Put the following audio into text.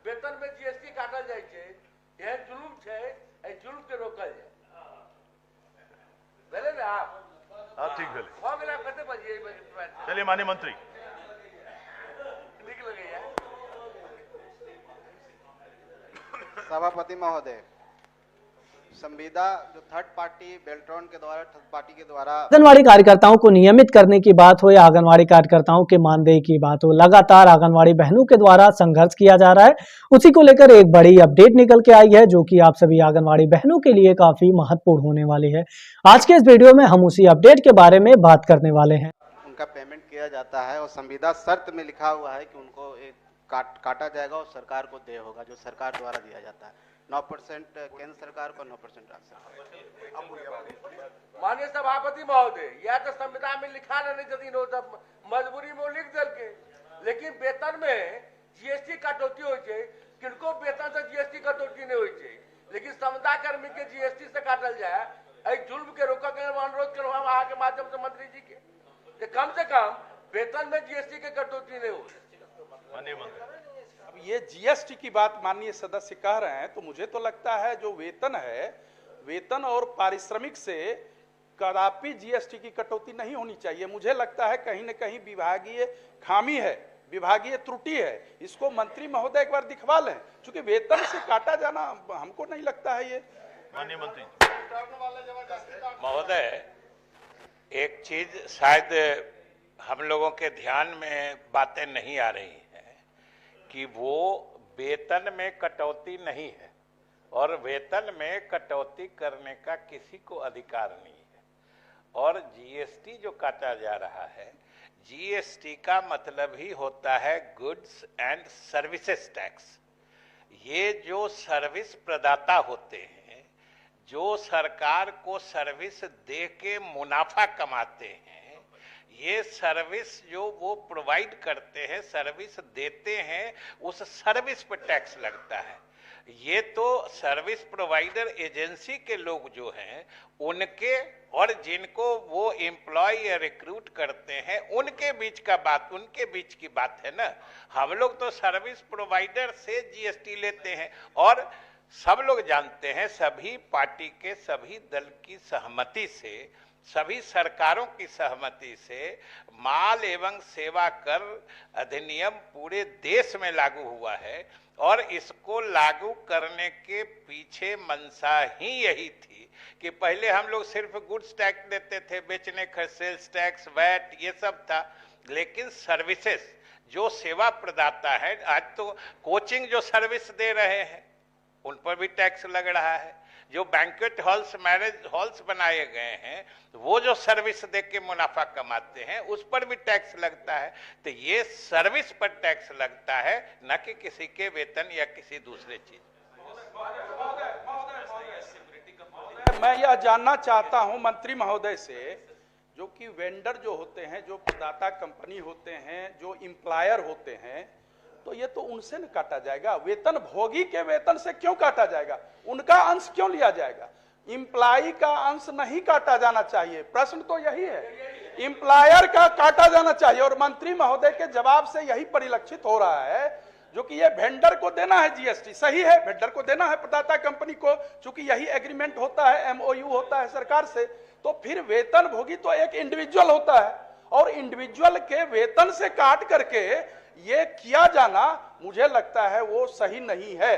वेतन में जीएसटी काटल जाए छे, यह जुलूम छे, ए जुलूम के रोकल जाए। भेले ना आप? हाँ, ठीक भेले। हो गेला कते बजे यही बजे। चलिए माननीय मंत्री। निकल गई है। सभापति महोदय, संविदा जो थर्ड पार्टी बेल्ट्रॉन के द्वारा थर्ड पार्टी के द्वारा आंगनवाड़ी कार्यकर्ताओं को नियमित करने की बात हो या आंगनवाड़ी कार्यकर्ताओं के मानदेय की बात हो, लगातार आंगनवाड़ी बहनों के द्वारा संघर्ष किया जा रहा है। उसी को लेकर एक बड़ी अपडेट निकल के आई है जो कि आप सभी आंगनवाड़ी बहनों के लिए काफी महत्वपूर्ण होने वाली है। आज के इस वीडियो में हम उसी अपडेट के बारे में बात करने वाले हैं। उनका पेमेंट किया जाता है और संविदा शर्त में लिखा हुआ है कि उनको एक काटा जाएगा और सरकार को देय होगा, जो सरकार द्वारा दिया जाता है। 9% केंद्र सरकार को, 9% राज्य सरकार। माननीय सभापति महोदय, यह तो संविधान में लिखा नहीं जदीन हो तब मजबूरी में लिख दल के, लेकिन वेतन में जीएसटी कटौती हो छे, किनको वेतन से जीएसटी कटौती नहीं हो छे, लेकिन संविदा कर्मी के जीएसटी से काटल जाए, ऐ जुल्म के रोका के अनुरोध करो हम आगे माध्यम से मंत्री जी के, कम से कम वेतन में जीएसटी के कटौती नहीं हो। माननीय मंत्री। अब ये जीएसटी की बात माननीय सदस्य कह रहे हैं, तो मुझे तो लगता है जो वेतन है, वेतन और पारिश्रमिक से कदापि जीएसटी की कटौती नहीं होनी चाहिए। मुझे लगता है कहीं न कहीं विभागीय खामी है, विभागीय त्रुटि है। इसको मंत्री महोदय एक बार दिखवा लें, क्योंकि वेतन से काटा जाना हमको नहीं लगता है ये। माननीय मंत्री महोदय, एक चीज शायद हम लोगों के ध्यान में बातें नहीं आ रही हैं कि वो वेतन में कटौती नहीं है और वेतन में कटौती करने का किसी को अधिकार नहीं है। और जीएसटी जो काटा जा रहा है, जीएसटी का मतलब ही होता है गुड्स एंड सर्विसेज टैक्स। ये जो सर्विस प्रदाता होते हैं, जो सरकार को सर्विस दे के मुनाफा कमाते हैं, ये सर्विस जो वो प्रोवाइड करते हैं, सर्विस देते हैं, उस सर्विस पर टैक्स लगता है। ये तो सर्विस प्रोवाइडर एजेंसी के लोग जो हैं उनके और जिनको वो एम्प्लॉय या रिक्रूट करते हैं उनके बीच की बात है ना। हम लोग तो सर्विस प्रोवाइडर से जीएसटी लेते हैं और सब लोग जानते हैं, सभी पार्टी के सभी दल की सहमति से, सभी सरकारों की सहमति से माल एवं सेवा कर अधिनियम पूरे देश में लागू हुआ है और इसको लागू करने के पीछे मंशा ही यही थी कि पहले हम लोग सिर्फ गुड्स टैक्स देते थे, बेचने का सेल्स टैक्स, वैट, ये सब था, लेकिन सर्विसेज जो सेवा प्रदाता है, आज तो कोचिंग जो सर्विस दे रहे हैं उन पर भी टैक्स लग रहा है, जो बैंक्वेट हॉल्स, मैरिज हॉल्स बनाए गए हैं, वो जो सर्विस दे के मुनाफा कमाते हैं उस पर भी टैक्स लगता है। तो ये सर्विस पर टैक्स लगता है, न कि किसी के वेतन या किसी दूसरे चीज। मैं यह जानना चाहता हूं मंत्री महोदय से, जो कि वेंडर जो होते हैं, जो प्रदाता कंपनी होते हैं, जो एम्प्लॉयर होते हैं, तो ये तो उनसे न काटा जाएगा। वेतन भोगी के वेतन से क्यों काटा जाएगा? उनका अंश क्यों लिया जाएगा? एम्प्लॉय का अंश नहीं काटा जाना चाहिए। प्रश्न तो यही है, एम्प्लॉयर का काटा जाना चाहिए। और मंत्री महोदय के जवाब से यही परिलक्षित हो रहा है, जो कि ये वेंडर को देना है जीएसटी, सही है, वेंडर को देना है प्रदाता कंपनी को, चूंकि यही एग्रीमेंट होता है, एमओयू होता है सरकार से। तो फिर वेतन भोगी तो एक इंडिविजुअल होता है और इंडिविजुअल के वेतन से काट करके ये किया जाना मुझे लगता है वो सही नहीं है।